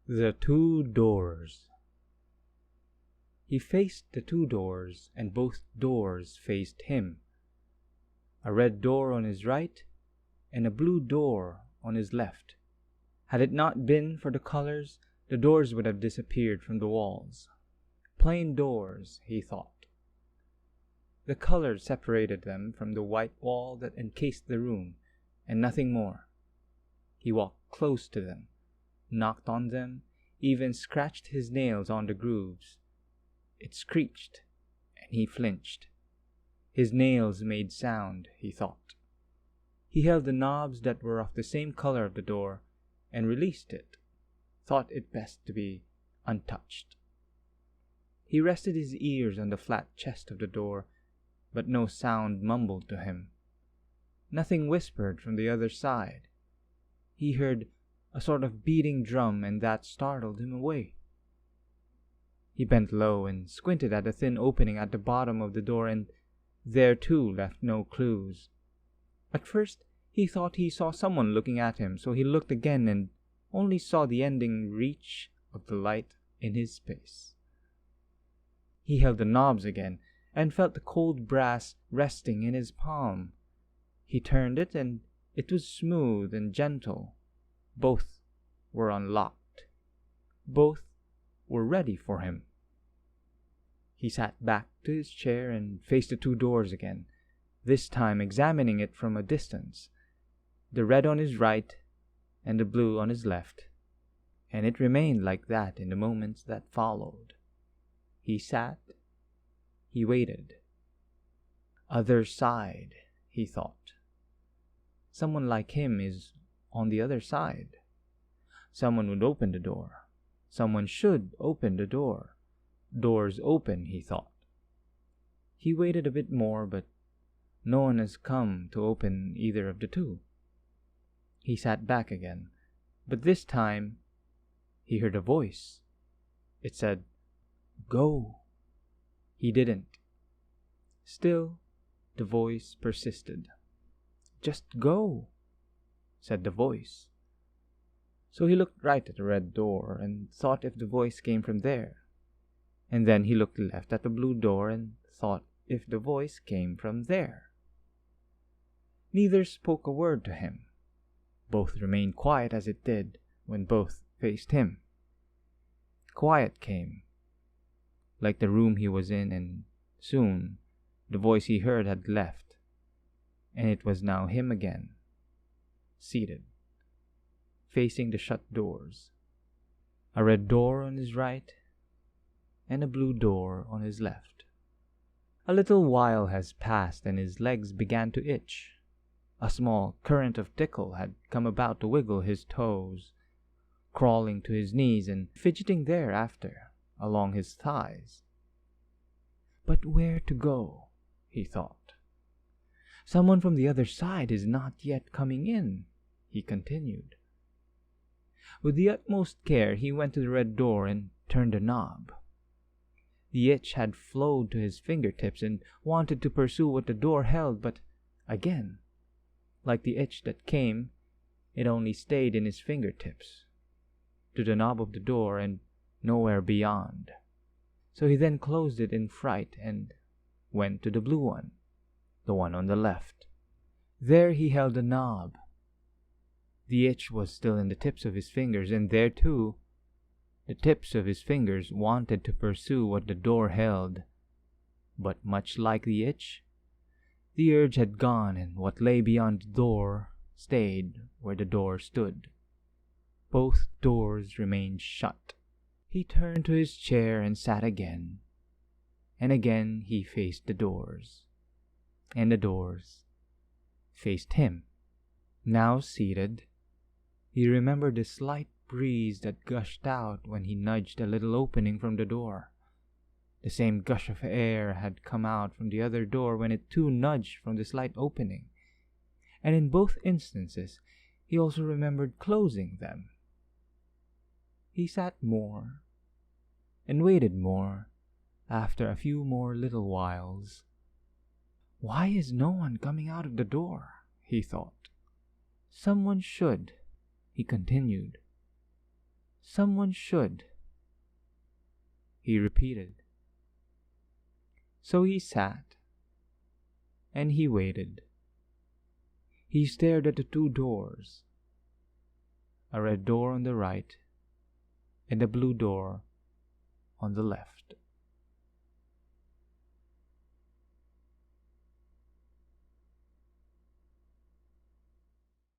The Two Doors. He faced the two doors, and both doors faced him. A red door on his right, and a blue door on his left. Had it not been for the colors, the doors would have disappeared from the walls. Plain doors, he thought. The colors separated them from the white wall that encased the room, and nothing more. He walked close to them, knocked on them, even scratched his nails on the grooves. It screeched, and he flinched. His nails made sound, he thought. He held the knobs that were of the same color of the door, and released it, thought it best to be untouched. He rested his ears on the flat chest of the door, but no sound mumbled to him. Nothing whispered from the other side. He heard a sort of beating drum, and that startled him away. He bent low and squinted at a thin opening at the bottom of the door, and there too left no clues. At first he thought he saw someone looking at him, so he looked again and only saw the ending reach of the light in his face. He held the knobs again, and felt the cold brass resting in his palm. He turned it, and it was smooth and gentle. Both were unlocked. Both were ready for him. He sat back to his chair and faced the two doors again, this time examining it from a distance, the red on his right and the blue on his left, and it remained like that in the moments that followed. He sat, he waited. Other side, he thought. Someone like him is on the other side. Someone would open the door. Someone should open the door. Doors open, he thought. He waited a bit more, but no one has come to open either of the two. He sat back again, but this time he heard a voice. It said, "Go." He didn't. Still, the voice persisted. "Just go," said the voice. So he looked right at the red door and thought if the voice came from there. And then he looked left at the blue door and thought if the voice came from there. Neither spoke a word to him. Both remained quiet as it did when both faced him. Quiet came, like the room he was in, and soon the voice he heard had left, and it was now him again, seated, facing the shut doors. A red door on his right, and a blue door on his left. A little while has passed, and his legs began to itch. A small current of tickle had come about to wiggle his toes, crawling to his knees and fidgeting thereafter along his thighs. But where to go, he thought. Someone from the other side is not yet coming in, he continued. With the utmost care he went to the red door and turned the knob. The itch had flowed to his fingertips and wanted to pursue what the door held, but again, like the itch that came, it only stayed in his fingertips, to the knob of the door and nowhere beyond. So he then closed it in fright and went to the blue one, the one on the left. There he held the knob. The itch was still in the tips of his fingers, and there too, the tips of his fingers wanted to pursue what the door held. But much like the itch, the urge had gone, and what lay beyond the door stayed where the door stood. Both doors remained shut. He turned to his chair and sat again, and again he faced the doors, and the doors faced him. Now seated, he remembered the slight breeze that gushed out when he nudged a little opening from the door. The same gush of air had come out from the other door when it too nudged from the slight opening, and in both instances he also remembered closing them. He sat more, and waited more, after a few more little whiles. Why is no one coming out of the door? He thought. Someone should, he continued. Someone should, he repeated. So he sat, and he waited. He stared at the two doors, a red door on the right and a blue door on the left.